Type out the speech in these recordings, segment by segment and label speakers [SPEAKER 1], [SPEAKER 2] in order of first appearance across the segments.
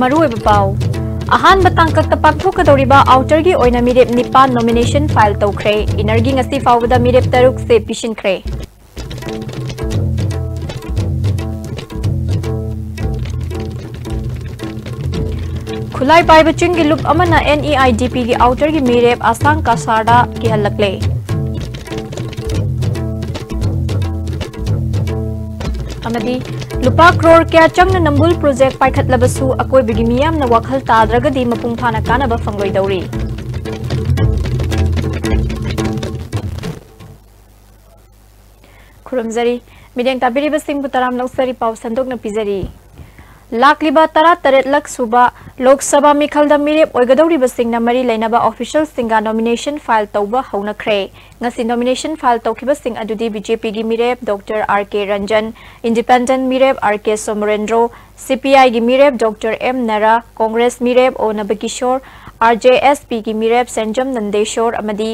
[SPEAKER 1] मरुए पाव Ahaan बतांग कक्ता पाकथोकदौरिबा आउटरगी ओइना मिरेप निपान nomination file तौख्रे इनरगी ngasi फावदा मिरेप तरुक से पिशिनख्रे खुलाई पाइब चिंगी लुप अमना NEIDP की आउटरगी मिरेप आसांग कासारदा की हल्लकले अमदी लुपा क्रोर क्या चंग नंबुल प्रोजेक्ट पाइखत लबसु अकोई बिगी मियाम न वखल ताद्रगदी मपुंग फाना कानबा फंगलोय दौरी खुरमजरी मिदेंग ताबिरिबा सिंह तराम लौसरी पाव संदोक न पिजरी लाखलिबा तरा तरेत लक सुबा लोकसभा मिखलदा मिरेप ओइगदौरिबा सिंगना मरी लेनाबा ऑफिशियल सिंगा नॉमिनेशन फाइल तौबा हौनख्रे ngasi नॉमिनेशन फाइल तौखिबा सिंग अदुदी बीजेपी की मिरेप डॉक्टर आर.के. रंजन इंडिपेंडेंट मिरेप आर.के. सोमरेंद्रो CPI की मिरेप डॉक्टर M. नरा कांग्रेस मिरेप ओ नबकिशोर RJSP की मिरेप संजम नंदेश्वर अमदी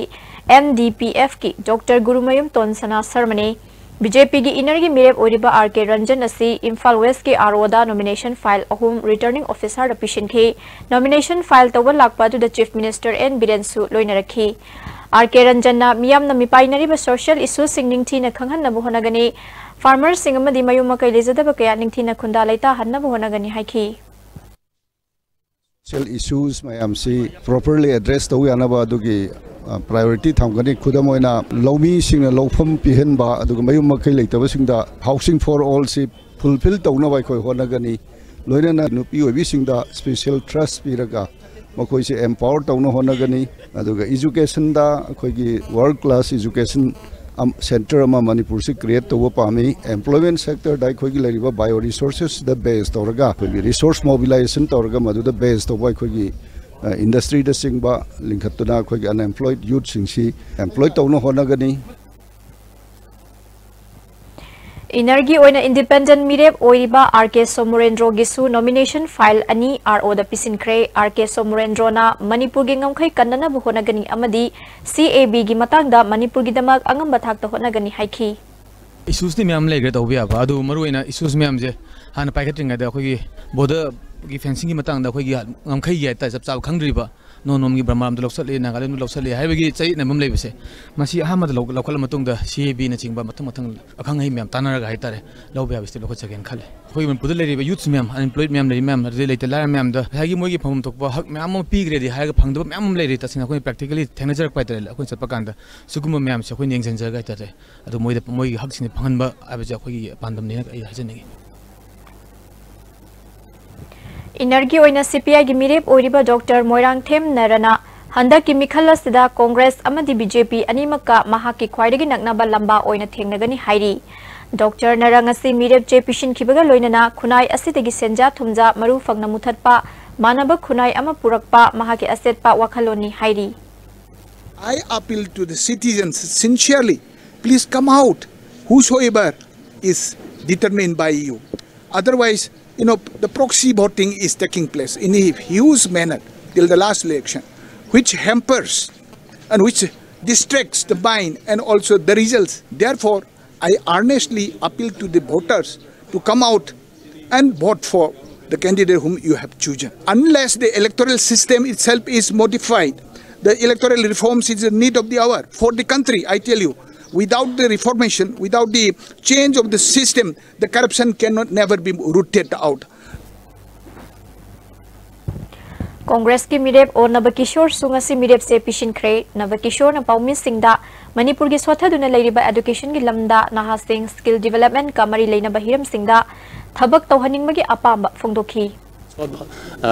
[SPEAKER 1] MDPF की डॉक्टर गुरुमयुम तोनसना शर्मने बीजेपी की इनर की मिरेप ओरिबा आर.के. रंजन असी इम्फाल वेस्ट के आरोदा नॉमिनेशन फाइल अहुम रिटर्निंग ऑफिसर पिशिनखी नॉमिनेशन फाइल तौबा लाकपा दुदा चीफ मिनिस्टर N. बिरेनसु लोइना रखी आर.के. रंजन मियाम न मिपाइनरिबा सोशल इशू सिंग निंगथीना खंगहन्नबु होनगनी फार्मर सिंग अमदी मयुम मकै लेजदबा कया निंगथीना खुंदा लैता हन्नबु होनगनी हाइखी
[SPEAKER 2] सोशल इश्यूज मैम से प्रॉपर्ली एड्रेस तौ यानबा अदुगी प्रायोरिटी थमगनी खुदम ओइना लौमी सिंग लौफम पिहनबा अदुगा मयुम मकै लेतबा सिंगदा हाउसिंग फॉर ऑल से फुलफिल तौनबा खoi होनगनी लोइना नुपी ओबी सिंगदा स्पेशल ट्रस्ट पिरगा मखोई से एम्पावर तौन होनगनी अदुगा एजुकेशन दा अखोगी world class education centre Manipur से क्रिएट तब पामी एम्प्लॉयमेंट सेक्टर दा अखोगी लरिबा बायो रिसोर्सेस दा बेस तौरगा अखोगी रिसोर्स मोबिलाइजेशन तौरगा मदुदा बेस तब अखोगी इंडस्ट्री दा सिंगबा लिंखतुना अखोगी अनएम्प्लॉयड यूथ सिंगसी एम्प्लॉय तौन होनगनी
[SPEAKER 1] इनर्गी ओइना इंडिपेंडेंट मिरेप ओइरिबा आर.के. सोमरेंद्रो गिसु नॉमिनेशन फाइल अनि RO दा पिसिनख्रे आर.के. सोमरेंद्रो ना मणिपुर गी ngमखै कन्नना बु होनगनी अमदी CAB गी मतंगदा मणिपुर गी दमक अंगम बथाक होनगनी हाइखी
[SPEAKER 3] इश्यूज नि म्याम लेग्रे तौबिया बा अदु मरुइना इश्यूज म्याम जे हाना पाइखत्रिंगा दा अखोगी बॉर्डर की फेंसिंग की मतंगदा अखोगी ngमखै गे ता जब चाव खंगद्रिबा नोनोम की ब्रह्माम लौसले नागालैंड लौसले हाइबगी चै नमम लेबसे मसी अहमद लौखल मतुंगदा CAB न चिंगबा मतंग मतंग अखंग म्याम तानरगा हाइतारे लौबे हाबिस्ते लौखत सकेन खले होय मन पुदल लेरिबा यूथ म्याम अनएम्प्लॉयड म्याम लेरि म्याम रे लेते ला म्याम द हागी मोगी फम तोकबा हक म्याम पीग्रेदि हागा फंगदबा म्याम लेरि तसिना कोइ प्रैक्टिकली थेंगजरक पाइतरे अखोइ चतपा कांदा सुगुम म्याम से कोइ नेंगजंजरगा हाइतारे अदु मोगी हक सिने फंगनबा आबे अखोइ पांदम ने आई हाजनेगी
[SPEAKER 1] इनर्गी ओइना CPI की मिरेप ओरिबा डॉक्टर मोइरांग थेम नरना हंदक की मिखल सिदा कांग्रेस अमदी बीजेपी अनिमका महाकी ख्वाइदगी नकनबा लंबा ओइना थेंगनगनी हाइरी डॉक्टर नरंगसी मिरेप जे पिशिन खिबगा लोइनना खुनाई असिदगी सेंजा थुमजा मरु फंगना मुथतपा मानब खुनाई अमा पुरकपा महाकी असेतपा वखलोनी हाइरी
[SPEAKER 4] I appeal to the citizens sincerely, please come out, whosoever is determined by you. Otherwise, the proxy voting is taking place in a huge manner till the last election, which hampers and which distracts the mind and also the results. Therefore, I earnestly appeal to the voters to come out and vote for the candidate whom you have chosen. Unless the electoral system itself is modified, the electoral reforms is a need of the hour for the country, I tell you. Without the reformation, without the change of the system, the corruption cannot never be rooted out.
[SPEAKER 1] Congress की मिरेप और नबकिशोर सुंगसी मिरेप से पिशिनख्रे नबकिशोर न पाउमी सिंगदा मणिपुर की स्वथदुना लेरिबा education की lambda नहासिंग skill development का मरी लेना Bahiram सिंगदा थबक तौहनिंगमगी अपाम फोंदोखी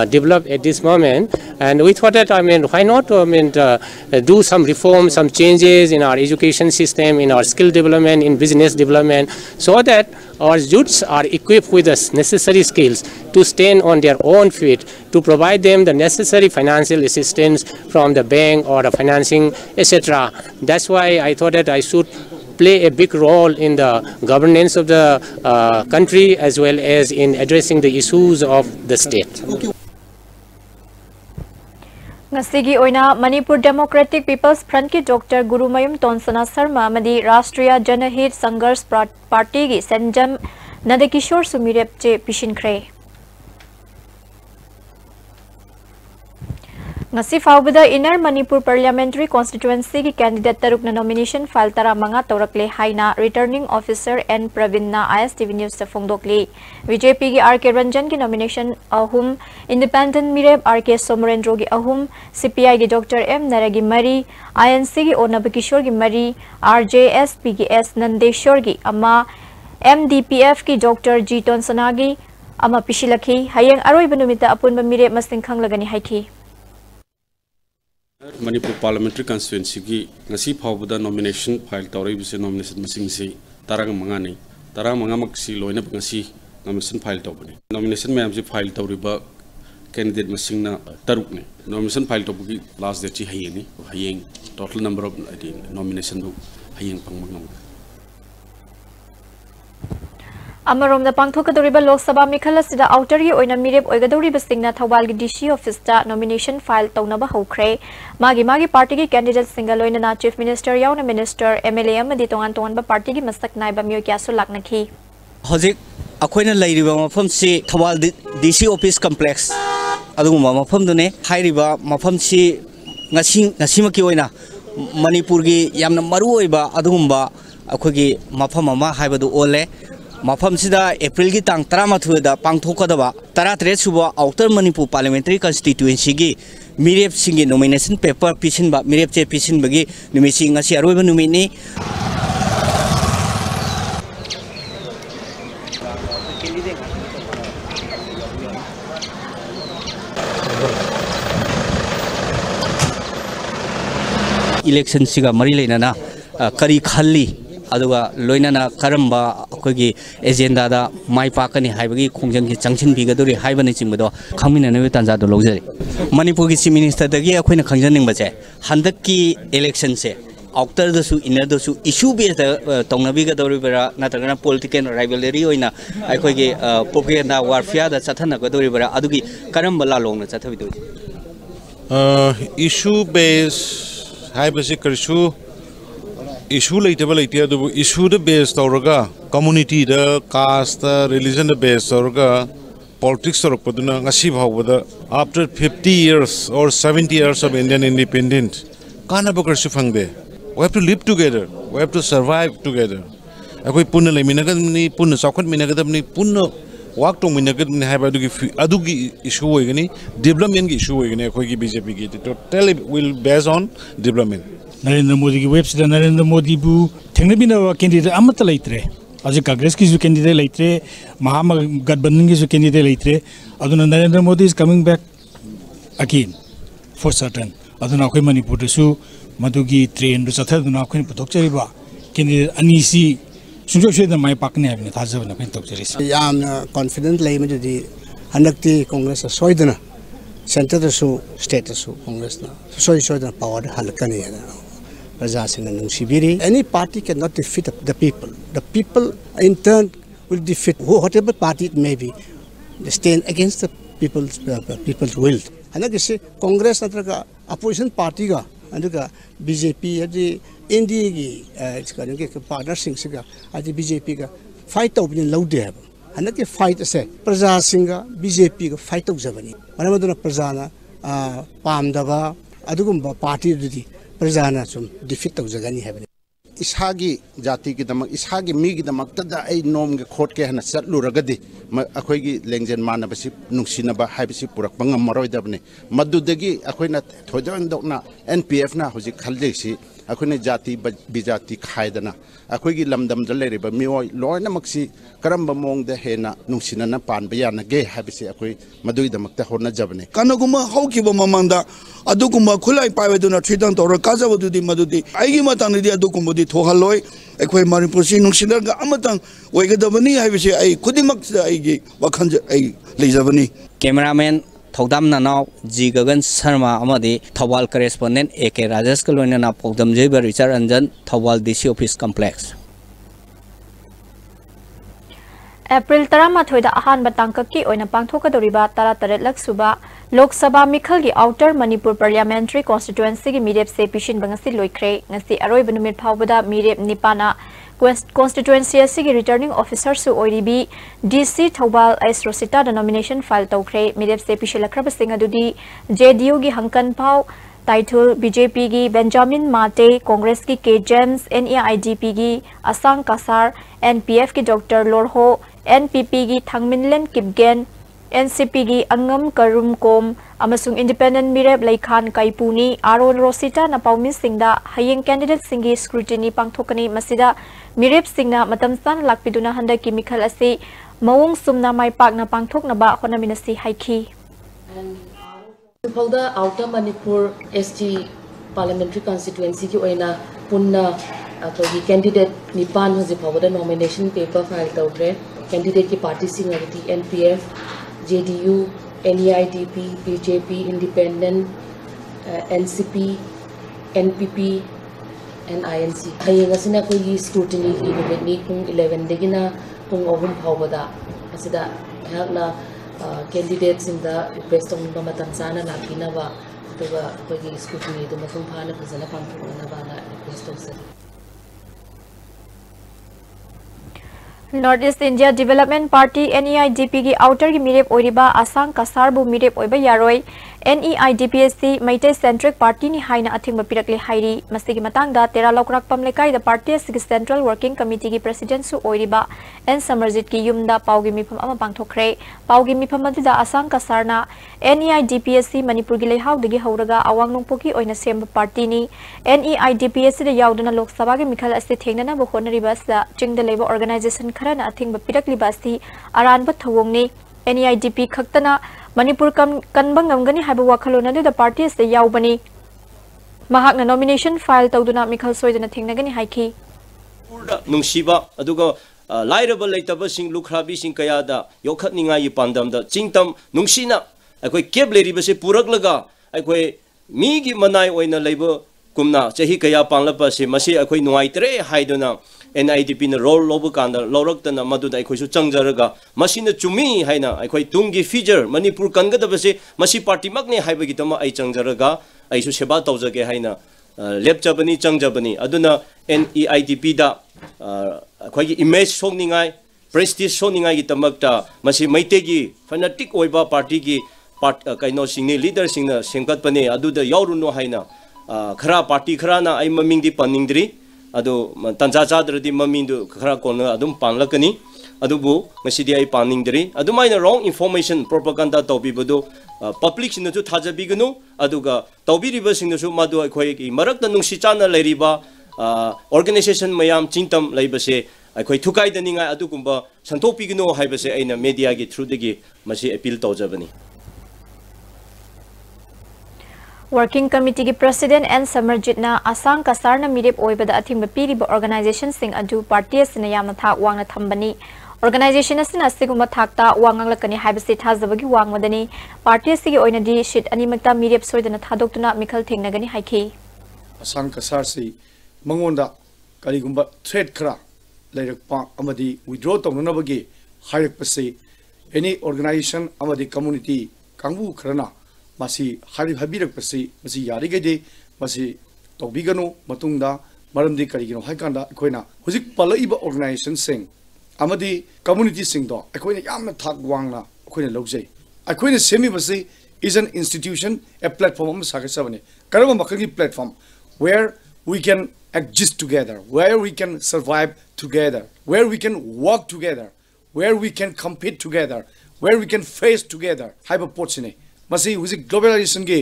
[SPEAKER 5] developed at this moment, and we thought that why not do some reforms, some changes in our education system, in our skill development, in business development, so that our youths are equipped with the necessary skills to stand on their own feet, to provide them the necessary financial assistance from the bank or the financing, etc. That's why I thought that I should play a big role in the governance of the country as well as in addressing the issues of the state.
[SPEAKER 1] Ngasigi oina Manipur Democratic People's Front ki Dr. Gurumayum Tonsana Sarma amadi Rashtriya Janahit Sangharsh Party gi Sanjam Nadakishore Sumirep che pishinkhre. ngasi faubada inner Manipur parliamentary constituency ki candidate tarukna nomination file tara manga torakle haina returning officer N Pravinna ISTV news ta phongdokli BJP ki RK Ranjan ki nomination ahum independent mireb RK Somarendro ki ahum CPI ki Dr M Naragi mari INC ki Onab Kishore ki mari RJSP ki S Nandeshwar ki ama MDPF ki Dr Jiton Sanagi ama pishilakhi hayang aroi banumita apun mireb masing khanglagani haiki
[SPEAKER 6] Manipur parliamentary constituency ki ngasi phawbuda nomination file tawri bise nomination masing si tarang mangani tarang mangamak si loina ngasi nomination file tawbani nomination mayam si file tawri ba candidate masing na taruk ne nomination file tawbugi last date chi hayeng total number of nomination bu hayeng pangmang
[SPEAKER 1] Amarom the Pangthokadoriba Lok Sabha Mikhala Sida Outer Ye Oina Mireb Oigadori Basingna Thawal gi DC office ta nomination file tawnaba hokre magi party gi candidate singaloina na chief minister yauna minister MLA amadi tongan tongan ba party gi masak naiba myo kya su laknakhi
[SPEAKER 7] hojik akoina lairiba mafam si Thawal DC office complex aduguma mafam dune hairiba mafam si ngasi maki oina Manipur gi yamna maru oiba adugumba akogi mafam ama haibadu ole Mafam sida April ki tang 13 da pangthokadaba 13 suba Outer Manipur Parliamentary Constituency gi mirep singi nomination paper pisin ba mirep che pisin bagi numisi ngasi aroiba numini election siga mari leinana kari khalli aduga loinana karamba akogi agenda da mai pakani haibagi khongjang ki changchin bigadori haibani chingbodo khangmina ne tanza do lojari Manipur ki chief minister dagi akoina khangjaning bache handak ki election se outer da su inner da su issue based tongna bigadori bara natagana political rivalry oina akogi propaganda warfare da chathana gadori bara adugi karamba la longna chathabido
[SPEAKER 8] issue based haibasi karshu issue laitable issue the based auraga community the caste the religion the based auraga politics or paduna ngasi bhawada after 50 years or 70 years of Indian independence kana bakar sifangde we have to live together we have to survive together akoi punna leminagadni punna sakhot minagadni punna walk to minagadni haiba adugi issue hoigani development gi issue hoigani akoi gi BJP gi totally will based on development
[SPEAKER 9] Narendra Modi ki website Narendra Modi bu thengnabina candidate amata laitre aje Congress ki candidate laitre Mahamagathbandhan ki candidate laitre aduna Narendra Modi is coming back again for certain aduna akoi Manipur su madugi train ru chathaduna akoi puthokchariba candidate anisi sungjo da mai pakne habine thajabna pen tokchari
[SPEAKER 10] yamna confident lay madi handakti Congress soidana center su state su Congress na soidana power halkani any party cannot defeat the people. The people in turn will defeat whatever party it may be. They stand against the people's will. And like I say, Congress natraga opposition party ga, and BJP adi NDA partners singa adi BJP ga fight open loud there. And like fight say Praja singa BJP ga fight of Javani. Whenever Prajana Pamdava adugumba party didi. Prajana sum defeat of Zagani have
[SPEAKER 11] Ishagi Jati Gidam Ishagi Migidamak Tada a nom Kotke and Satlu Ragadi Akogi Lengen Manabasi Nuxinaba Habisi Purakbanga Maroidabne Madudegi Akoina Todan Dona NPF na Hosi Kaldesi Akone Jati Bijati Kaidana Akogi Lamdam Daleri but Mio Lorna Maxi Karamba Mong the Hena Nuxina Pan Bayana Gay Habisi Akoi Maduida Maktahona Jabane
[SPEAKER 12] Kanaguma Hokiba Mamanda Adukuma Kulai Paveduna Tritan or Kazavudi Madudi Aigimatani Adukumudi Tohaloi Equa Maripusi Nuxinaga Amatan Wagadavani I wish I Kudimak Aigi Wakanja A Lizavani
[SPEAKER 7] cameraman Thodam Nanao, G. Gagan Sarma Amadi, Thawal correspondent, AK Rajas Kalonana Pogdam Jiba Richard Anjan, Thawal DC Office Complex.
[SPEAKER 1] April Taramathoida Ahan Batankaki Oina Pangthokadoriba Tara Taretlak Suba Lok Sabha Mikhal gi Outer Manipur Parliamentary Constituency gi mirep se pishin bangasi loikre ngasi aroi benumit phawbada mirep nipana constituency asigi returning officer su oiribi DC Thobal S Rosita the nomination file tawkre mirep se pishilakraba sing adudi JDU gi hangkan pau title BJP gi Benjamin Mate Congress ki K James NEIDP gi Asang Kasar NPF ki Dr Lorho NPP gi Thangminlen Kipgen NCP gi Angam Karum Kom amasung independent mirep Laikhan Kaipuni Aron Rosita na paumin singda hayeng candidate singi scrutiny pangthokani masida mirep singna matamsan lakpiduna handa ki mikhal asi mawung sumna mai pak na pangthok na ba honaminasi haiki
[SPEAKER 13] the outer Manipur ST parliamentary constituency ki oina punna the candidate nipan haji phawada nomination paper file tawtre candidate ki party singati NPF JDU, NEIDP, BJP, Independent, NCP, NPP, and INC. Hayeng asina ko yi scrutiny ki ni kung 11 degina kung ohum phawada asida hakna candidates in the request on bamatamsana lakina ba tuga ko yi scrutiny do mafum phana phazana pangthona ba na request ose.
[SPEAKER 1] Northeast India Development Party NEIDP gi outer gi mirep oiriba Asang Kasar bu mirep oiba yaroi NEIDPSC Maitai Centric Party ni haina athingba pirakle hairi masigi matangda tera lokrak pamlekai the party sig Central Working Committee gi president su oiriba N Samarjit ki yumda paugi mifam ama pangthokre paugi mifam adida Asang Kasarna NEIDPSC Manipur gi lehau digi hauraga awang nongpoki oina semba party ni NEIDPSC da yaudana Lok Sabha gi mikhal ase thengnana bu honariba sa chingda leba organization khara na athingba pirakli basti aranba thawongni NEIDP khaktana Manipur kanbang ngamgani haiba wakhalona de the party se yaubani mahakna nomination file tawduna mikhal soidana thengnagani haiki
[SPEAKER 14] nungsiba aduga lairaba leitaba sing lukhrabi sing kayada yokhatninga yi pandam da chingtam nungsina akoi keb leriba se purak laga akoi mi gi manai oina leiba kumna chahi kaya panglapa se masi akoi nuaitre haidona NIDP na role lobu kanda loraktana maduda aikhoisu changjaraga masina chumi haina aikhoi tungi feature Manipur kangadabase masi party makne haibagi tama ai changjaraga aisu seba tawjage haina lepchabani changjabani aduna NEIDP da akhoi image songningai prestige songningai gi tamakta masi maitegi fanatic oiba party gi kaino singni leader singna sengkatpane aduda yaurunu haina khara party khara na ai mamingdi paningdri ado tanja chadradi mamindu khara kona adum panglakani adubu ngasidi ai paningdri adumaina wrong information propaganda tawbibudu public sinaju thajabigunu aduga tawbiriba singnasu madu akhoi ki marakta nungsi chana leiriba organization mayam chingtam leibase akhoi thukai daninga adugumba santopigunu haibase aina media gi through degi masi appeal tawjabani
[SPEAKER 1] Working Committee ki President N Samarjit na Asang Kasar na mirep oibada athingba piriba organization sing adu party asina yamna thak wangna thambani organization asina siguma thakta wanganglakani haibase thazabagi wangmadani party asigi oina di sheet animakta mirep soidana thadoktuna mikhal thengnagani haiki
[SPEAKER 15] Asang Kasar si mangonda karigumba threat khara lairakpa amadi withdraw tawnanabagi hairakpase any organization amadi community kangbu kharana masi hari habirak pasi masi yari gede masi tobigano matungda maramdi karigino haikanda akoina hojik palaiba organization sing amadi community sing do akoina yamna thak wangna akoina logjai akoina semi basi is an institution a platform sagasabani karama makagi platform where we can exist together where we can survive together where we can work together where we can compete together where we can face together hyper portsine masi huzik globalization ge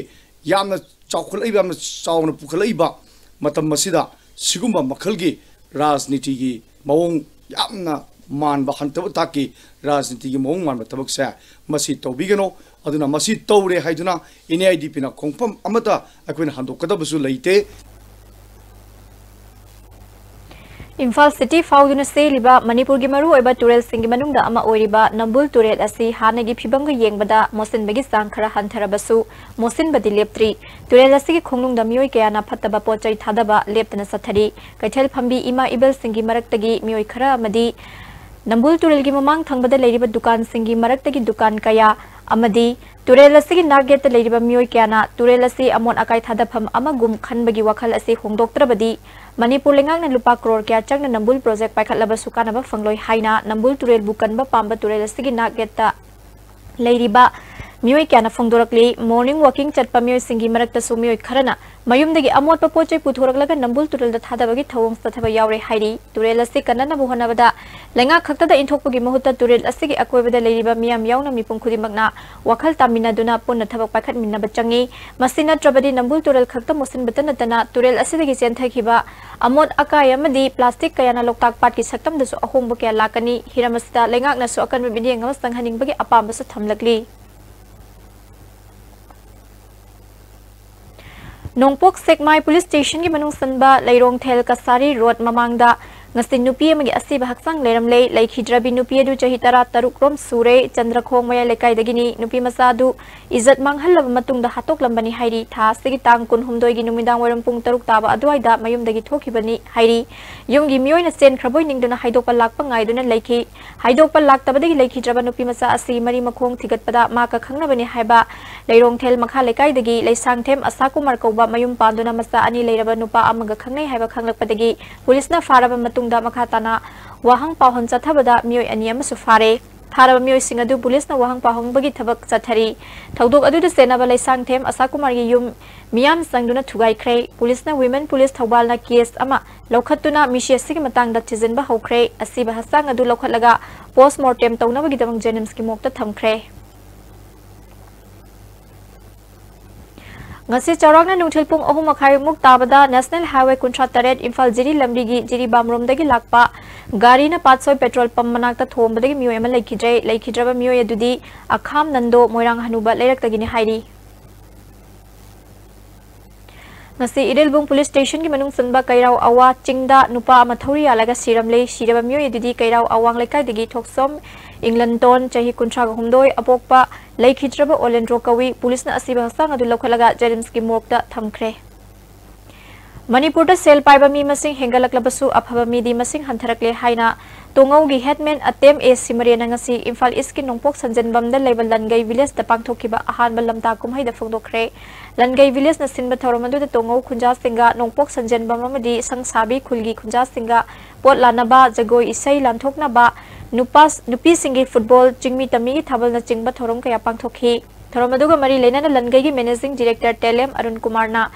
[SPEAKER 15] yamna chawkhulaiba yamna chawna pukhalaiba matam masida sigumba makhalgi rajniti gi mawong yamna manba hantaba taki rajniti gi mawong manba tabak sa masi tawbigano aduna masi tawre haiduna NEIDP na khongpam amata akoina handokadabasu leite
[SPEAKER 1] Imphal City fauduna seliba Manipur gi maru oiba turel singi manungda ama oiriba Nambul turel asi hanagi phibamga yengbada mosin bagi sang khara hantharabasu mosin badi leptri turel asi gi khonglungda mioi kayana phattaba pochai thadaba leptana sathari kaithel phambi ima ibel singi maraktagi mioi khara amadi नंबुल तुरेल की ममांग थंगबदा लेरिबा दुकान सिंगी मरक्तगी दुकान कया अमदी तुरेल असगी नागेत लेरिबा मियोय क्याना तुरेल असि अमोन acai थादफम अमगुम खनबगी वखल असि होंदोक्त्रबदी मणिपुर लेंगांगना लुपा करोड़ क्या चंगना नंबुल प्रोजेक्ट पाइखटलबा सुकानबा फंगलोय हाइना नंबुल तुरेल बुकनबा पांबा तुरेल असगी नागेत लेरिबा मियोय क्याना फोंदोरकली मॉर्निंग वॉकिंग चटपा मियोय सिंगी मरक्तसु मियोय खरना मयुमदगी अमोट पोचे पुथोरकलगा नंबुल तुरेल द थादबगी थवोंग तथबा यावरे हाइरी तुरेल असि कन्नना बुहनबदा लेंगा खक्तदा इंथोकपगी महुत्ता तुरेल असि अकोयबदा लेरिबा मियाम यावना मिपुम खुदिमकना वखल तामिनादुना पुन्ना थबक पाखत मिन्नबा चंगी मसि नत्रबदी नंबुल तुरेल खक्ता मोसिनबता नतना तुरेल असिदगी चेंथखिबा अमोट अकाय अमदी प्लास्टिक कयाना लोकताक पाटकी सक्तमदसु अहोंब क्या लाकनी हिरमसदा लेंगाकनासु अकन बिदियंग संगहनिंगबगी अपामबसु थमलकली नोंपोक सेकमाई पुलिस स्टेशन की मनुंग सनबा लेरोंग थेल कसारी रोड ममांगदा ngasi nupi amagi asiba haksang leramle laikhidrabi nupi adu chahi tara taruk rom sure chandrakhong maya lekai dagini nupi masadu izzat manghallaba matungda hatok lambani hairi tha sigi tang kun humdoi gi numidang waram pung taruk taba aduai da mayum dagi thokibani hairi yumgi miyoina sen khraboi ningduna haidokpa lakpa ngaiduna leikhi haidokpa laktabadagi laikhidraba nupi masa asi mari makhong thigatpada ma ka khangnabani haiba leirong thel makha lekai dagi leisang them asakumar kauba mayum panduna masa ani leiraba nupa amaga khangnai haiba khanglakpadagi police na faraba दा मखाताना वाहंग पाहन चथबदा मियोय अनियम सुफारे थारब मियोय सिंग अदु police ना वाहंग पाहंग बगी थबक चथरी थौदोक अदु the सेनाबा लेसांग them असा कुमार गी yum मियाम संगदुना थुगाई ख्रे police ना women police Thoubal ना case अमा लौखतुना मिशियस की मतंग द थिजनबा हौख्रे असिबा हसांग अदु लौखतलगा पोस्टमार्टम तौनबगी दमंग जेनिम्स की Mokta थमख्रे ngasi charakna nungthil pung ahum makhai muk tabada national highway kuntra taret imphal jiri lambigi jiri bamrom dagi lakpa gari na 500 petrol pump manakta thombadagi miyo ema laikhidraba miyo adudi akham nando moirang hanuba leirak tagini hairi ngasi idelbung police station ki manung sunba kairau awa chingda nupa amathori alaga siramle siraba miyo adudi kairau awang lekai dagi thoksom England ton chahi kuntra humdoi apokpa laikhidraba olendro kawi police na asiba sang adu lokhalaga James ki mokta thamkhre Manipur da sel paiba mi masing hengalaklabasu aphaba mi di masing hantharakle haina tongau gi headman atem a simariana ngasi Imphal East ki nongpok sanjanbam da level langai village da pangthokiba ahan balamta kumhai da phongdokre langai village na sinba thoramadu da tongau khunja singa nongpok sanjanbam amadi sangsabi khulgi khunja singa pot lanaba jagoi isai lanthokna ba nupi singi football chingmi tami thabal na chingba thorom kaya pangthokhi thorom aduga mari lena na langai gi managing director telem arun kumar na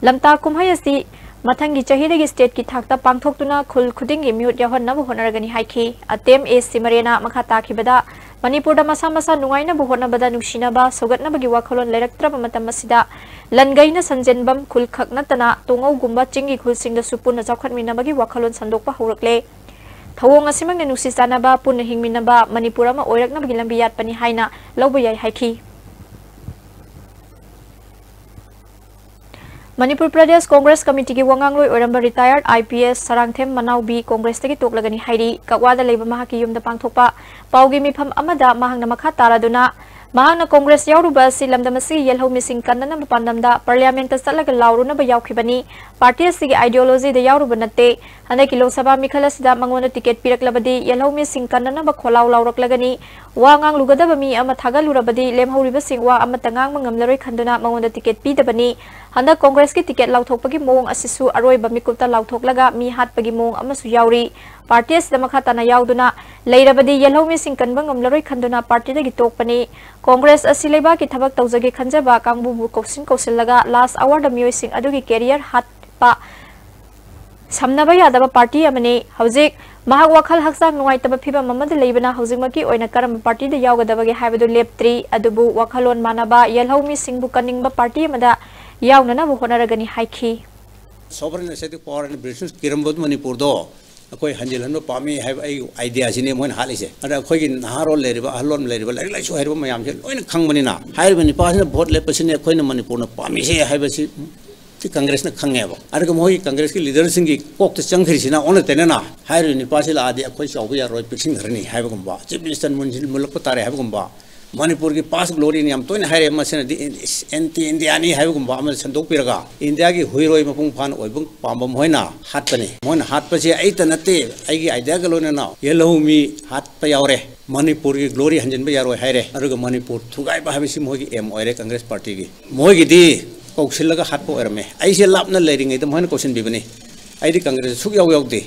[SPEAKER 1] lamta kumhai asi mathangi chahidagi state ki thakta pangthoktuna khul khudingi mute yahon na honaragani haikhi atem a simarena makha takhibada manipur da masa masa nungaina bu hona bada nushina ba sogatna bagi wakholon leraktra matam asida langai na sanjenbam khul khakna tana tongau gumba chingi khul singda supuna chawkhatmina bagi wakholon sandokpa horakle thawong asimang nusi sanaba punna hingminaba manipura ma oirakna bagi lambi yat pani haina lobo yai haiki Manipur Pradesh Congress Committee ki wangangloi oramba retired IPS sarangthem manaubi Congress tagi toklagani hairi kakwada leiba mahaki yumda pangthokpa paugi mifam amada mahangna makha taraduna mahangna Congress yauruba si lamdamasi yelho missing kannana pandamda parliament salaga lauruna ba yaukibani party asigi ideology da yauruba natte hanaki lok sabha mikhala sida mangona ticket piraklabadi yelho missing kannana ba kholau lauraklagani wangang lugadaba mi ama thagalurabadi lemhoriba singwa ama tangang mangamlaroi khanduna mangona ticket pidabani handa Congress ki ticket lauthokpagi mong asisu aroiba mikupta lauthoklaga mi hatpagi mong amasu yauri party asida makha tana yauduna leirabadi yelho missing kanba ngamlaroi khanduna party dagi tokpani Congress asileba ki thabak tawjage khanjaba kangbu bu kausillaga last hour da mioi sing adugi career hat pa samnaba yadaba party amani hojik mahak wakhal haksang nuai taba phiba mamad leibana hojik maki oina karam party da yaugadabage haibadu leptri adubu wakhalon manaba yelho missing bu kaningba party amada yaunana bu honaragani haiki
[SPEAKER 16] sovereign state power and British kirambod manipur do akoi hanjilan pami have idea sine mon halise ada khoi gi naharo leriba halon leriba lai so herba mayam se loina khangmani na hairba ni pasna vote le pasine khoi na manipur na pami se haiba si ti congress na khangeba ada moi congress ki leader singi kok ta changkhri sina ona tenena hairba ni pasila adi akoi chawya roi pixing harni haiba gumba chief minister munjil mulak patare haiba gumba Manipur की पास glory ने हम तो हारे मसनदी anti India नि हाइबगुम balm संदोक पिरगा India की हुइरोय मपुंग फान ओइबुंग पामबम होइना हातपने मोन हातपसे ऐत नते आइगी आइडिया गलोने ना येलहुमी हातप यावरे मणिपुर की ग्लोरी हंजनबे यारोय हाइरे अरुग मणिपुर थुगाइ बाहाबिसि मोगी एम ओइरे कांग्रेस पार्टी की मोगी दी कौशलगा हातप ओरमे आइसे लापना लेरिङै त मोहन क्वेश्चन बिबने आइदी कांग्रेस सुक याव यावदे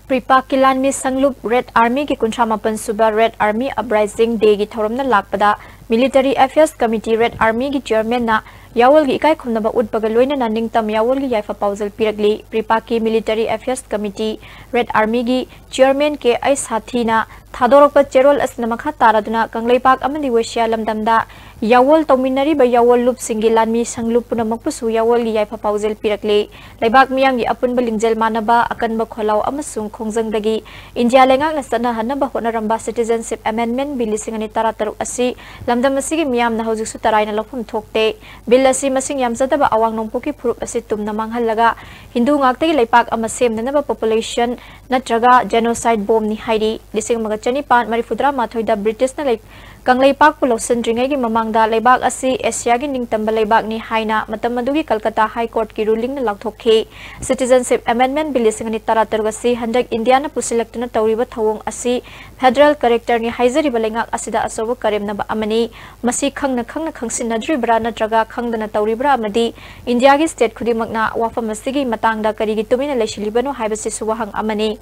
[SPEAKER 1] प्रीपाक किलान में संगलुप रेड आर्मी की कुंठा मापन सुबह रेड आर्मी अपराइजिंग डे की थौरमना लाकपदा military affairs committee red army की चेयरमैन ना यावल की इकाई खुमनबा उद्बग लोइना निंगतम यावल की याइफा पाउजल पिरगली प्रीपाक की military affairs committee red army की चेयरमैन के आई साथी ना थादोरप चेरोल असना मखा तारादुना कंगलेपाक अमदि वेशिया लमदमदा यावल तौमिनरी बा यावल लुप सिंगी लानमी संगलुप पुनमकपुसु यावल की याइफा पाउजल पिरगली लेबाक मियाम की अपुनब लिंजल मानबा अकनब खोलाव अमसुंग खोंजंगदगी इंडिया लेंगाक नसना हनबा होनरंबा सिटीजनशिप अमेंडमेंट बिल लिसिंगनि तारातरुक असि लमदम असि मियाम ना हौजिकसु तराइना लखुम थोकते बिल असि मसिंग यामजदबा अवांग नोंपोकी फुरुप असि तुमना मांगहलगा हिंदू गाक्तगी लेपाक अमा सेमननबा पॉपुलेशन नत्रगा जेनोसाइड बोम नि हाइरी लिसिंग मग चनिपान मरिफुद्रा माथोइदा ब्रिटिश न कंगलेपाक पुलौसनद्रिंगै की ममांगदा लेबाक असि एशिया की निंगतंबा लेबाक नि हाइना मतम मदुगी कलकत्ता हाई कोर्ट की रूलिंग न लाउथोखे सिटीजनशिप अमेंडमेंट बिल लिसिंगनि तारातरुग असि हंदक इंडिया न पुसिलक्तुना तौरिबा थवोंग असि फेडरल करेक्टर नि हाइजरिबा लेंगाक असिदा असोब करेमनबा अमनि मसि खंगना खंगना खंसिनद्रिब्रा नत्रगा खंगदना तौरिब्रा अमदि इंडिया की स्टेट खुदिमकना वाफम असिगी मतांगदा करिगी तुमिना लेसिलिबनो हाइबसि सुवहंग अमनि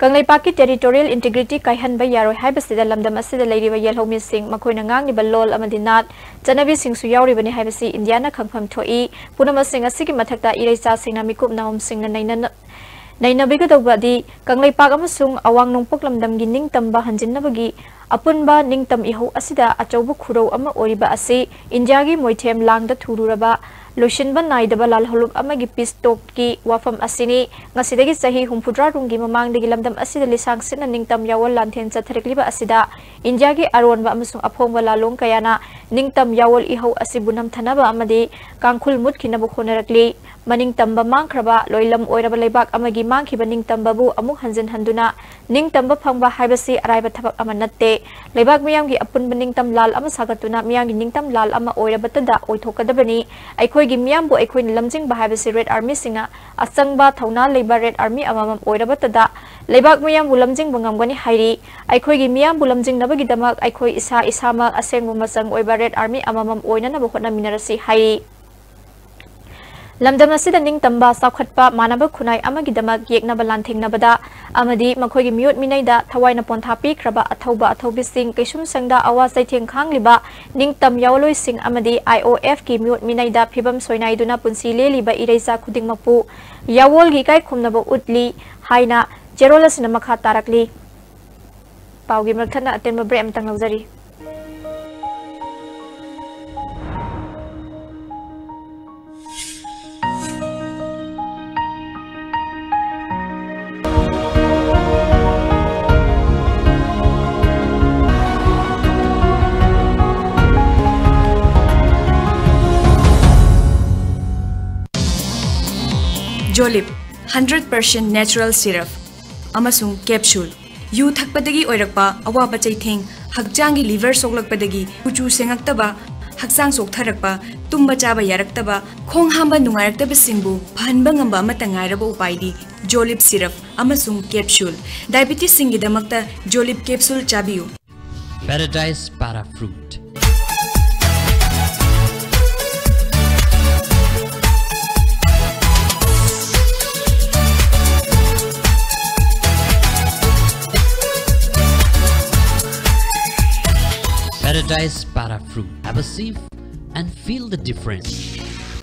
[SPEAKER 1] कंगलेपाक की टेरिटोरियल इंटीग्रिटी कायहनबा यारोय हाइबसिदा लमदम असिदा लेरिबा येलहोमी सिंह मखोइना ngangiba lol amadi nat chanabi singsu yauribani haibasi india na khangpham thoi punama sing asigi mathakta ireisa singna mikup nahom singna naina bigadawadi Kangleipak amasung awang nongpok lamdam gi ningtamba hanjinnabagi apunba ningtam iho asida achaubu khurau ama oriba asi india gi moithem langda thururaba लोशनबा नाइदबा लालहलुप अमगी पिस्टोक की वाफम असिनी ngasiदagi sahi humfudra rungi mamangdagi lamdam asida lisang sina ningtam yawal lanthen chathrekliba asida india gi aronba amasung aphongba lalong kayana ningtam yawal ihau asibunam thanaba amadi kangkhul mut khinaba khonarakli maningtamba mangkhraba loilam oiraba lebak amagi mangkhiba ningtamba bu amuk hanjin handuna ningtamba phangba haibasi araiba thabak amanatte lebak miyam gi apunba ningtam lal ama sagatuna miyam gi ningtam lal ama oiraba tada oithokadabani gi miam bu ekhoin lamjing bahai red army singa asangba thauna labor red army amamam oiraba tada lebak miam bu lamjing bangam gani hairi aikhoi gi miam bu lamjing nabagi damak aikhoi isa isama asengbu masang oiba red army amamam oina na bu khona minarasi hairi lamdam asida ningtamba sakhatpa manaba khunai amagi damak yeknaba lanthengnabada amadi makhoi gi miut minaida thawaina ponthapi kraba athauba athobi sing kaisum sangda awa saitheng khangliba ningtam yawloi sing amadi IOF ki miut minaida phibam soinai duna punsi leliba ireisa khudingmapu yawol gi kai khumnaba utli haina jerolasina makha tarakli paugi mrathana atenba brem tang laujari
[SPEAKER 17] Jolip 100% natural syrup amasung capsule yu thakpadagi oirakpa awaba chaitheng hakjangi liver soklakpadagi kuchu sengaktaba haksang soktharakpa tumba chaba yaraktaba khong hamba nungairakta singbu phanba ngamba amata ngairaba upaidi Jolip syrup amasung capsule diabetes singi damakta Jolip capsule chabiu
[SPEAKER 18] Paradise para fruit Paradise para fruit. Have a sip and feel the difference.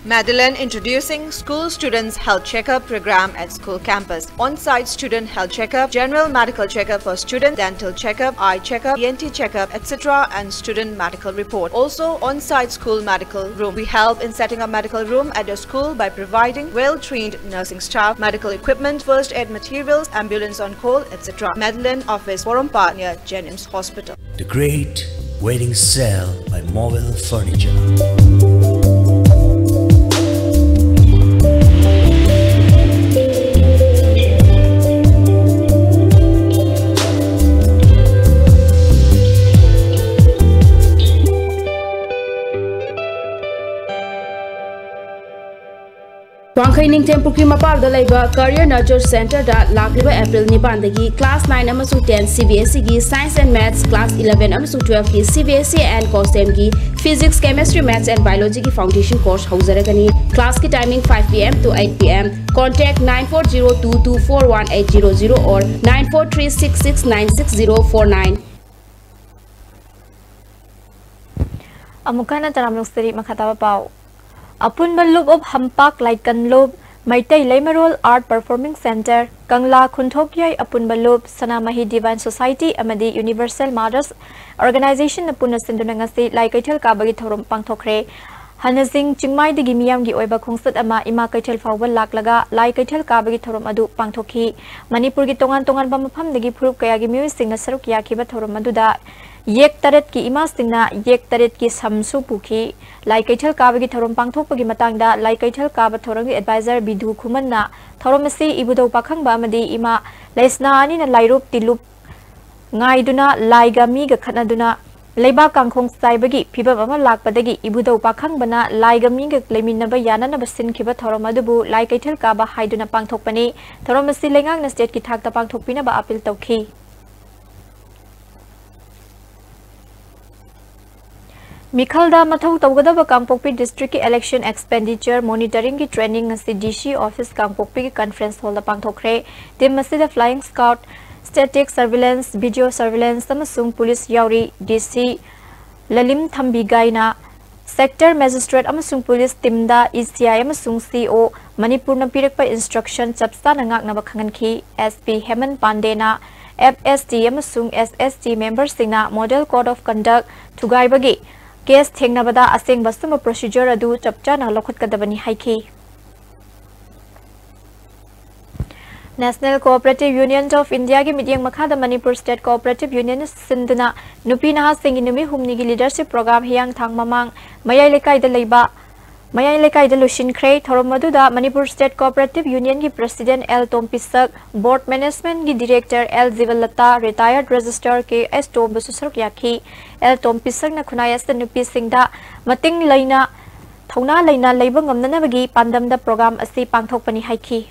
[SPEAKER 19] Madeline introducing school students health checkup program at school campus. On-site student health checkup, general medical checkup for students, dental checkup, eye checkup, ENT checkup, etc. and student medical report. Also on-site school medical room. We help in setting up medical room at your school by providing well-trained nursing staff, medical equipment, first aid materials, ambulance on call, etc. Madeline office, Porompa near Jennings Hospital.
[SPEAKER 20] The Great Wedding Sale by Mobile Furniture.
[SPEAKER 21] Khaining Tempukri Mapar the Labor Career Nurture Center that Lakliba April Nipandagi Class 9 Amasu 10 CBSE gi Science and Maths Class 11 Amasu 12 ki CBSE and COSTEM gi Physics, Chemistry, Maths and Biology ki Foundation course Hauzaragani. Class ki timing 5 PM to 8 PM. Contact 9402241800 or 9436696049.
[SPEAKER 1] Amukana taramnong seri makatawa pao. Apun malub of Hampak Laikan Lob, Maitai Lemerol Art Performing Center, Kangla Kuntokyay Apun Balub, Sanamahi Divine Society, Amadi Universal Mothers Organization Apuna Sindunangasi, Laikaitel Kabagi Thorum Pangtokre, Hanazing Chingmai de Gimiam Gi Oiba Kongsat Ama Ima Kaitel Fawal Laklaga, Laikaitel Kabagi Thorum Adu Pangtoki, Manipur Gitongan Tongan Bamapam de Gipurup Kayagi Music Nasarukia Kiba Thorum Aduda. Yek taret ki imas tingna yek taret ki samsu pukhi lai kaitel kabagi thorom pangthok pagi matangda lai kaitel kaba thorangi advisor bidu khumanna thoromasi ibudo pakhang ba amadi ima lesna ani na lairup tilup ngaiduna laiga mi ga khanaduna leiba kangkhong saibagi phiba ama lakpadagi ibudo pakhang bana laiga mi ga leminaba yana na basin khiba thorom adubu lai kaitel kaba haiduna pangthok pani thoromasi lengang na state ki thakta pangthok pina ba appeal tawkhi Mikhalda Mathau Tawgadaba Kangpokpi District Election Expenditure Monitoring ki Training ngasi DC Office Kangpokpi ki Conference Hall da pangthokre tim masida Flying Scout Static Surveillance Video Surveillance amasung Police Yauri DC Lalim Thambigaina Sector Magistrate amasung Police Timda ECI amasung CO Manipur na pirakpa instruction chapsta na ngak na bakhanganki SP Heman Pandena FST amasung SST members singna Model Code of Conduct thugaibagi Case Thengnabada Aseng Basuma procedure adu chapcha na lokhot kadabani haiki. National Cooperative Union of India ki meeting makhada Manipur State Cooperative Union sinduna nupi naha singi numi humni gi leadership program hiyang thang mamang mayai lekai da leiba mayai lekai da lushin khrei thoromadu da Manipur State Cooperative Union ki President L Tompisak Board Management ki Director L Zivalata Retired Registrar ke S Tom Bususur yakhi El Tompisak na khunaya sa nupi singda mating laina thona laina leiba ngamna bagi pandam da program asi pangthok pani haiki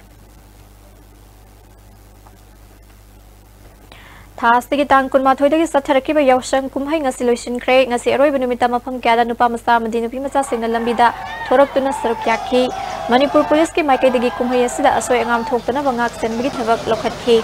[SPEAKER 1] Thastigi tang kunma thoidagi satharaki ba yawsang kumhai ngasi loisin kre ngasi aroi benumita mafam kyada nupa masa madi nupi macha singna lambida thorak tuna saruk yakhi Manipur Police ki maikai dagi kumhai asida asoi angam thoktana bangak senbigi thabak lokhathi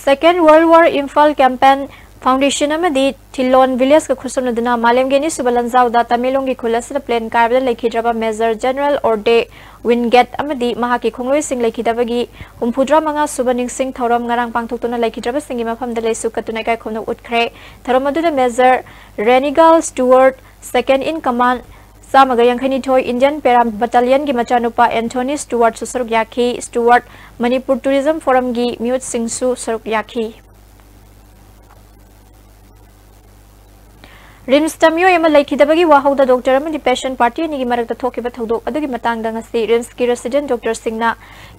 [SPEAKER 1] Second World War Imphal Campaign Foundation amadi Thilon Village ka khusumnaduna Malemgeni Subalanzau da Tamilong ki khulasra plan karbda lekhidraba Major General Orde Winget amadi mahaki khongloi sing lekhidabagi humpudra manga subaning sing thorom ngarang pangthoktuna lekhidraba singi mafam da lesu katuna kai khomno utkhre tharomadu da Major Renigal Stewart second in command Samagayangkhani Thoi Indian Param Battalion ki machanupa Anthony Stewart susaruk yakhi Stewart Manipur Tourism Forum ki Mute Singsu saruk yakhi Rims Tamyo yama laikhidabagi wahauda doctor amadi patient party ni gi marakta thokiba thodok adugi matangda ngasi Rims ki resident Dr Singna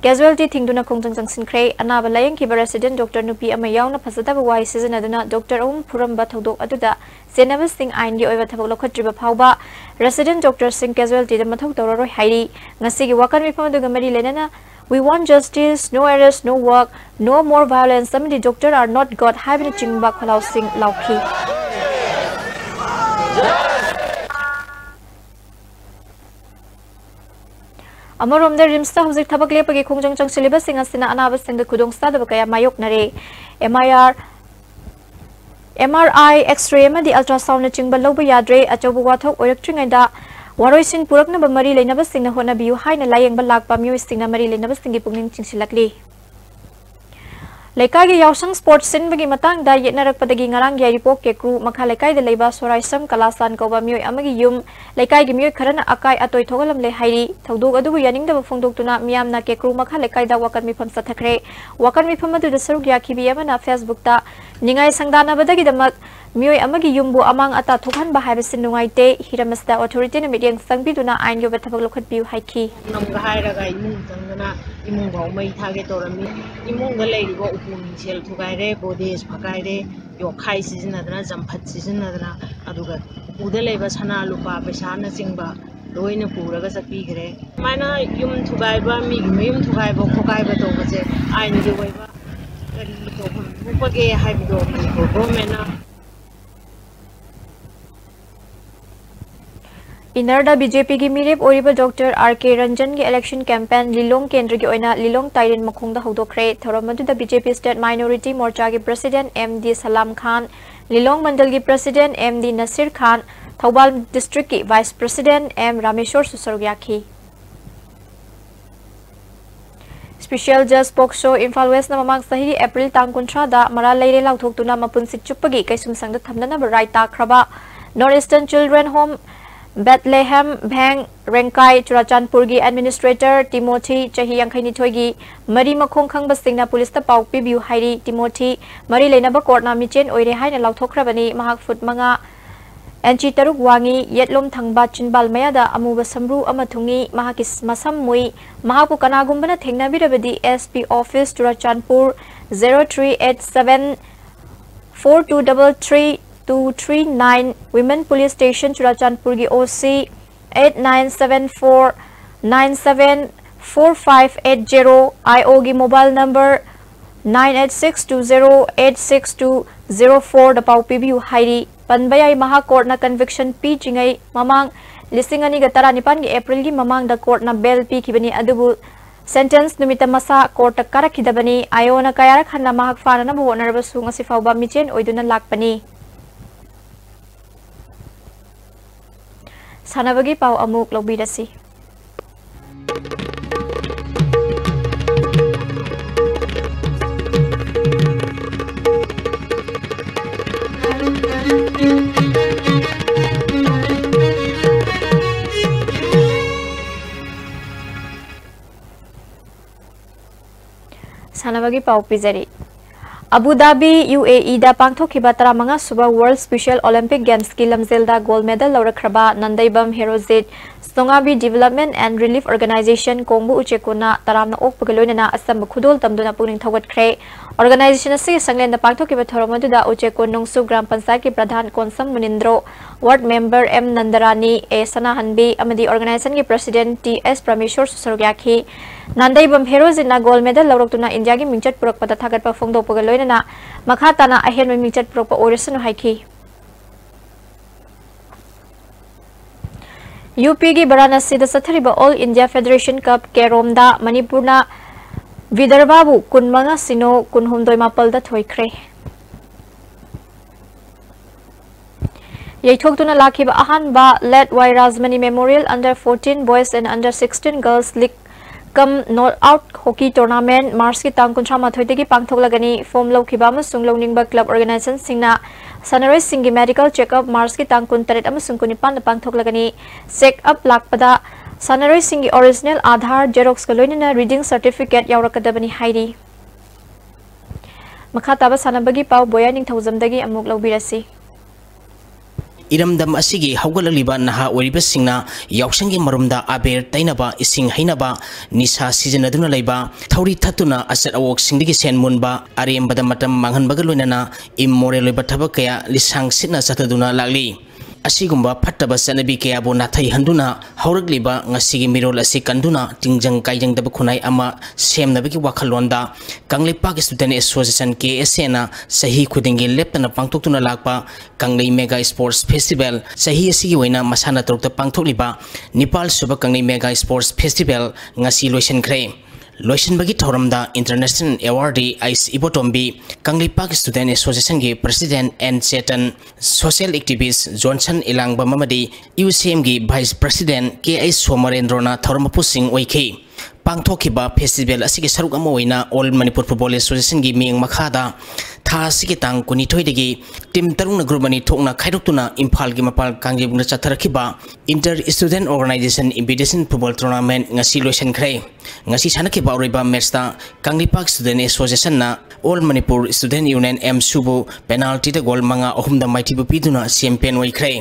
[SPEAKER 1] casualty thingduna khongjang jangsin khrei anaba layang ki resident Dr Nupi ama yauna phasataba wai season aduna Dr Om Puramba thodok aduda Senaba Singh ain gi oiba thabak lokhatriba phawba resident Dr Singh casualty da mathok tororoi hairi ngasi gi wakan mifam aduga mari lenana We want justice, no arrest, no work, no more violence. Some of the doctors are not God. Having a chingba khalau sing lauki. Amarom the rimsta husik thabak le pagi khongjang chang syllabus singa sina anabas sing the kudong sta da kaya mayok nare MRI X-ray ma di ultrasound na chingba loba yadre achobu wathok oirak da waroi sin purak na bamari leinaba sing na hona biu hai na layeng ba lakpa myo sing na mari leinaba sing gi pungning chingsilakli Lekai gi yausang sports sin bagi matang da yetnarak padagi ngarang gi report ke crew makha lekai da leiba soraisam kalasan ko ba myo amagi yum lekai gi myo kharana akai atoi thogalam le hairi thodok adu yaning da phongdok tuna miyam na ke crew makha lekai da wakan mi pham sathakre wakan mi pham adu da saruk yakhi bi amana Facebook ta ningai sangdana badagi da mak Mioi amagi yumbu amang ata thokhan ba haiba sin nungaite hiramasta authority na mediang sangbiduna ain yoba thabak lokhat biu haiki
[SPEAKER 2] namga hairaga imung tangana imung bau mai thage torami imung da leiribo upun sel thugaire bodes phakaire yo khai sizinadana jamphat sizinadana aduga uda leiba sana lupa pesa na chingba loina puraga chapigre mana yum thugaiba mi mayum thugaiba khokaiba tobase ain ge waiba kari to bupage haibido government na
[SPEAKER 1] Inarda BJP की मीरेप ओरिबा doctor R.K. Ranjan की election campaign Lilong केंद्र की ओइना लिलोंग ताइरन मखोंदा हौदोखरे थोरमदुदा BJP state minority Morcha के प्रेसिडेंट MD सलाम खान लिलोंग मंडल की president MD Nasir Khan Thoubal district की वाइस प्रेसिडेंट M रामेश्वर सुसरग्याखी स्पेशल जज पोक्सो इम्फाल वेस्ट नममांग सही अप्रैल तांग कुंथ्रादा मरा लेरे लाउथोक्तुना मपुन सिचुप्पगी कैसुम संग थमनना राय ताख्रबा north eastern children home Bethlehem Bang Rengkai Churachandpur gi administrator Timothy Chahi Yangkhaini thoigi mari makhong khangba singna police ta pau pibiu hairi Timothy mari leinaba court na michen oire haina lauthokhrabani mahak foot manga enchi taruk wangi yetlom thangba chinbal mayada amuba samru ama thungi mahakis masam mui mahapu kanagumbana thengna birabadi SP office Churachandpur 0387 4233 239 Women Police Station Churachandpur ki OC 8974 974580 IO ki mobile number 9862086204 da pau pibiu hairi panbayai maha court na conviction pi chingai mamang listing ani ga tara nipan ki April ki mamang da court na bail pi kibani adubu sentence numita masa court karakidabani IO na kayara khanna mahak fana na bo narbasu ngasi fawba michen oiduna lakpani Sanabagi pau amuk lobidasi. Sanabagi pau pizari. Abu Dhabi UAE da pangthokiba taramanga suba World Special Olympic Games ki lamzelda gold medal lawrakraba Nandaibam Herozit Songabi Development and Relief Organization Kongbu Uchekuna taramna okpagaloinana asam khudol tamduna puning thawatkhre organization asi sanglenda pangthokiba thoromaduda Uchekun nongsu gram panchayat ki pradhan Konsam Munindro ward member M Nandarani A Sana Hanbi amadi organization ki president TS Prameshwar Susarogyakhi Nandaibam Herozit na gold medal lawraktuna India ki mingchat purakpada thagatpa phongdo pagaloinana makhatana ahen mingchat purakpa oresanu haiki UP की वाराणसी सथरिबा all India federation cup केरोमदा मणिपुरना विदर्भाबु कुनमंगा सिनो कुनहुमदोय मापलदा थोइख्रे यैथोक्तुना लाखिबा अहानबा late Y Rajmani memorial under 14 boys and under 16 girls league cum not out hockey tournament March की तांग 38 की पांगथोकलागनी फॉर्म लौखिबा अमसुंग लौनिंगबा क्लब ऑर्गेनाइजेशन सिंगना सनराइज सिंगी मेडिकल चेकअप मार्च की तांग 29 अमसुंग 19 पांगथोकलागनी चेकअप लाकपदा सनराइज सिंगी ओरिजिनल आधार जेरोक्स का लोइनना रीडिंग सर्टिफिकेट यावरकदबनी हाइरी मखाताबा सनबगी पाव बोया निंगथौजमदगी अमुक लौबिरसी
[SPEAKER 22] इरमदम असिगी हौगललिबा नहा ओरिबसिंगना यावसंगी मरुमदा आबेर तैनबा इसिंग हैनबा निसा सिजनदुना लैबा थौरी थतुना असत अवोक सिंगदगी सेन मुनबा आरेमबदा मतम मांगनबगा लोइनना इमोरल लैबा थबक कया लिसांग सितना सतदुना लागली असिगुम्बा फट्टबा सनबी कयाबो नाथै हंदुना हौरगलिबा ngasiगी मिरोल असि कंदुना टिंजंग काइजंगदब खुनाई अमा सेमनबगी वाखलोंदा कांगलेपा के स्टूडेंट एसोसिएशन KSA ना सही खुदिंगी लेप्तना पांगथोक्तुना लाकपा कांगले मेगा स्पोर्ट्स फेस्टिवल सही असिगी वैना मसाना तरुक्ता पांगथोकलिबा नेपाल सुबा Kanglei mega sports festival ngasi लोइसनख्रे लोइसनबगी थौरमदा इंटरनेशनल अवार्डी आइस इबोटोम्बी कांगलेपाक स्टूडेंट एसोसिएशन के president N Chetan social activist Johnson इलांगबा ममदी UCM की वाइस प्रेसिडेंट KI सोमरेंद्रना थौरमपु सिंह ओइखे पांगथोखिबा फेस्टिवल असिगे सरुक अमा ओइना ऑल मणिपुर फुटबॉल एसोसिएशन गी मिंग मखादा था सिगे तांग कुनिथोय दगी टीम तरुंग ग्रुपनी थोकना खाइदोक्तुना इम्फाल गी मपाल कांगजेबुना चथरखिबा inter student organisation invitation football tournament ngasi loisankhre ngasi sanakhiba oriba match ta Kanglipak Student Association na All Manipur Student Union MSU penalty da goal manga ohum da maitibu piduna champion oikhre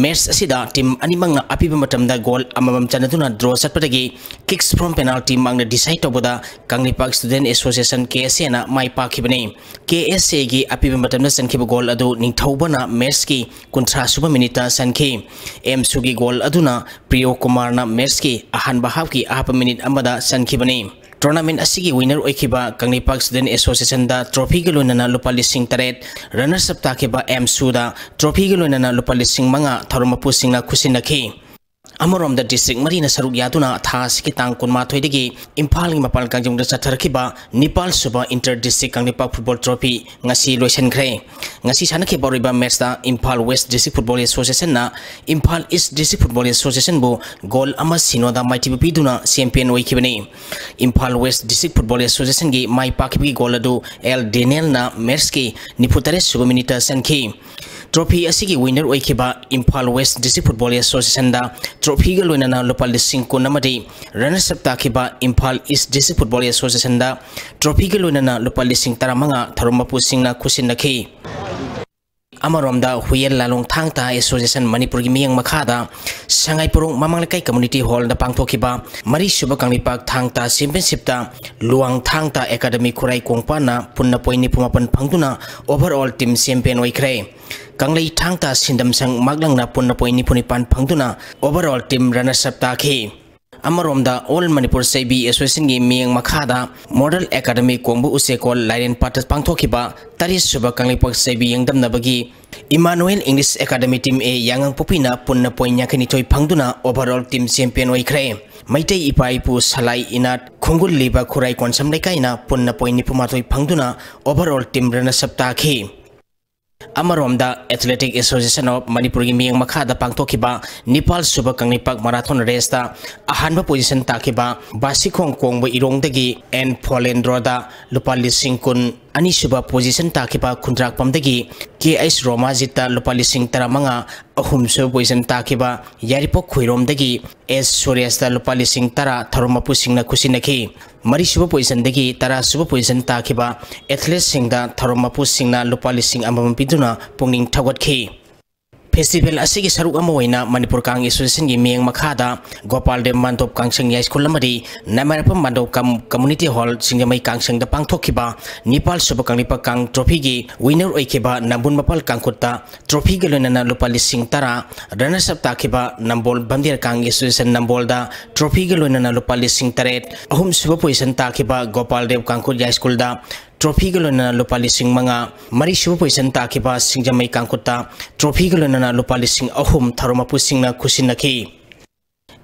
[SPEAKER 22] match asida team animang apiba matamda goal amamam chanaduna draw satpadagi kicks from penalty mangna decide toboda Kanglipak Student Association KSA na mai pakhibani KSA gi apiba matamda sankhiba goal adu ningthobana match ki kunthra suba minute sankhi MSU gi goal aduna Priyo Kumar na match ki ahan bahab ki ahapa minute amada sankibani tournament asigi winner oikiba Kanglipak Student Association da trophy galonana lupa lising taret runners up takiba MSU da trophy galonana lupa lising manga tharumapu singna khusinakhi Amarom da district marina saruk yaduna tha siki tang kunma thoidagi Imphal ngi mapal kangjung da chatharkiba Nepal suba inter district Kanglipak football trophy ngasi loisankhre ngasi sanakhi boriba match da Imphal West District Football Association na Imphal East District Football Association bu goal ama sinoda maitibu piduna champion oikibani Imphal West District Football Association gi mai pakibi goal adu L Daniel na match ki niputare suba minute sankhi trophy asigi winner oikiba Imphal West District Football Association da trophy galonana lupa lising kunamadi runners up takiba Imphal East District Football Association da trophy galonana lupa lising taramanga tharumapu singna khusinakhi Amaromda Huyel Lalong Thangta Association Manipur gi miyang makhada Sangai Purung Mamanglekai Community Hall da pangthokiba Mari Suba Kanglipak Thangta Championship ta Luang Thangta Academy Khurai Kongpana punna poini pumapan phangtuna overall team champion oikhre Kanglei Thangta Sindam Sang Maglangna punna poini punipan phangtuna overall team runners up takhi Amaromda All Manipur Saibi Association gi miyang makhada Model Academy Kongbu Usekol Lairen Patas pangthokiba Taris Suba Kanglipak Saibi yangdamnabagi Emmanuel English Academy Team A yangang popina punna poinya khanithoi phangduna overall team champion oikhre Maitai Ipaipu Salai Inat Khongul Liba Khurai Konsam Lekaina punna poini pumathoi phangduna overall team runners up takhi Amaromda Athletic Association of Manipur gi miyang makhada pangthokiba Nepal Suba Kanglipak Marathon race ta ahanba position takiba Basikhong Kongbu Irongdagi and Polendroda lupa lising kun ani suba position takiba Khundrak Pamdagi KS Romajita lupa lising taramanga ahum suba position takiba Yaripok Khuiromdagi S Suryasta lupa lising tara tharumapu singna khusinakhi Mari suba position dagi tara suba position takiba athletes singda tharumapu singna lupa lising amam piduna pungning thawatki Festival asigi saruk ama oina Manipur Kang Association gi miyang makhada Gopal Dem Mandop Kangsang High School lamari Namarapam Mandop Community Hall Singamai Kangsang da pangthokiba Nepal Suba Kanglipak Kang trophy gi winner oikiba Nambun Mapal Kangkutta trophy galonana lupa lising tara runners up takiba Nambol Bandir Kang Association Nambol da trophy galonana lupa lising taret ahum suba position takiba Gopal Dem Kangkut High School da trophy galonana lupa lising manga mari suba position takiba Singjamai Kangkutta trophy galonana lupa lising ahum tharumapu singna khusinakhi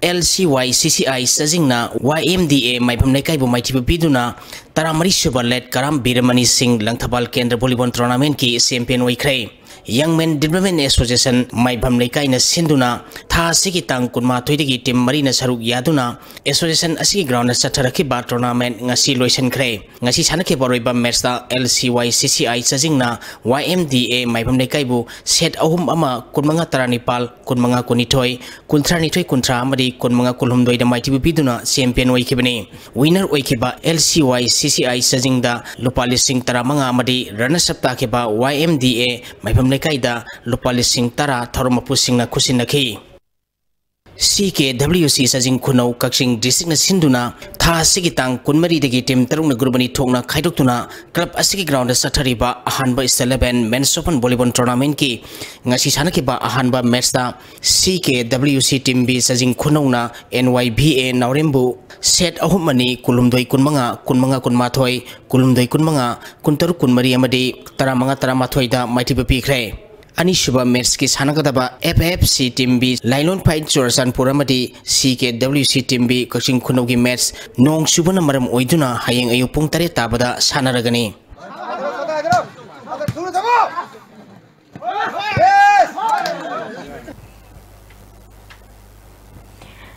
[SPEAKER 22] LCY CCI sajingna YMDA maipam lekai bu maitibu piduna taramari suba let Karam Biramani Singh Langthabal Kendra Volleyball Tournament ki champion oikhre Young Men Development Association maipam lekai na sinduna tha sigi tang kunma thoidagi team marina saruk yaduna association asigi ground na chatharakhiba tournament ngasi loisankhre ngasi sanakhe boroiba match da LCY CCI sajingna YMDA maipam lekai bu set ahum ama kunmanga taranipal kunmanga kunithoi kunthranithoi kunthra amadi kunmanga kulhumdoi da maitibu piduna champion oikibani winner oikiba LCY CCI sajingda lupa lising taramanga amadi runners up takiba YMDA maipam lekaida lupa lising tara tharumapu singna khusinakhi CKWC sajing khunau Kaksing district na sinduna tha sigi tang kunmari dagi team tarungna grubani thokna khaidoktuna club asigi ground da sathariba ahanba 11 men's open volleyball tournament ki ngasi sanakiba ahanba match da CKWC team B sajing khunau na NYBA Naurembu set ahumani kulumdoi kunmanga kunmathoi kulumdoi kunmanga kuntaru kunmari amadi taramanga taramathoi da maitiba pikre Anishuba match ki sanakadaba FFC team B Lailon Fight Jorsan Puramadi CKWC team B Kaksing Khunau gi match nong subana maram oiduna hayeng ayu pung 3 tabada sanaragani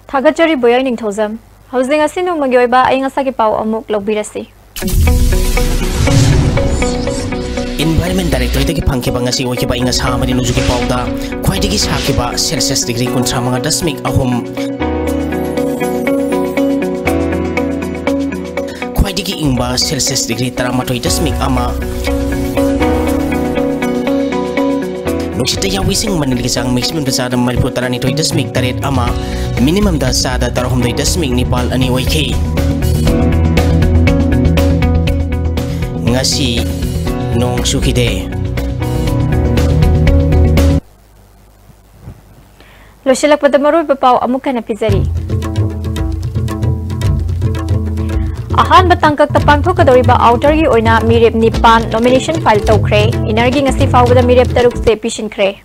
[SPEAKER 1] Thagachari boyai ning thozam Housing asino magyoiba ay nga sa kipaw amuk logbirasi.
[SPEAKER 22] Environment Director dagi pangkiba ngasi okiba inga sa mari nujuki pauda khwai dagi sakiba Celsius degree kuntra mga dasmik ahum khwai dagi ingba Celsius degree taramatoi dasmik ama nuksita yawising manilgi sang maximum da sada Manipur tarani toi dasmik taret ama minimum da sada tarahum doi dasmik nipal ani oike ngasi nong sukide
[SPEAKER 1] Losilak patamaroy papaw amukan na pizari. Ahan batangkak tapang thokadoriba outer gi oina mirep nipan nomination file tokre inergi ngasi fawda mirep taruk se pishin kre.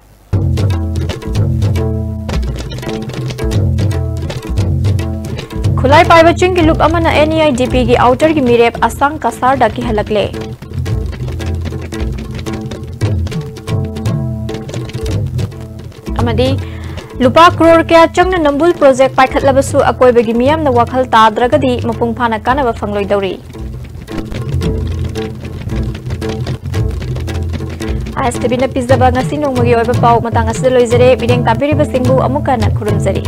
[SPEAKER 1] Khulai paiba chungi lup amana NEIDP gi outer gi mirep asang kasar daki halakle. Amadi lupa crore kya changna nambul project paikhat labasu akoi bagi miyam na wakhal tadragadi mapung phana kana ba fangloi dauri ASTB na pizza ba ngasi nongmagi oiba pau matang asdaloi jare bideng tapiri basingbu amuka na khurumjari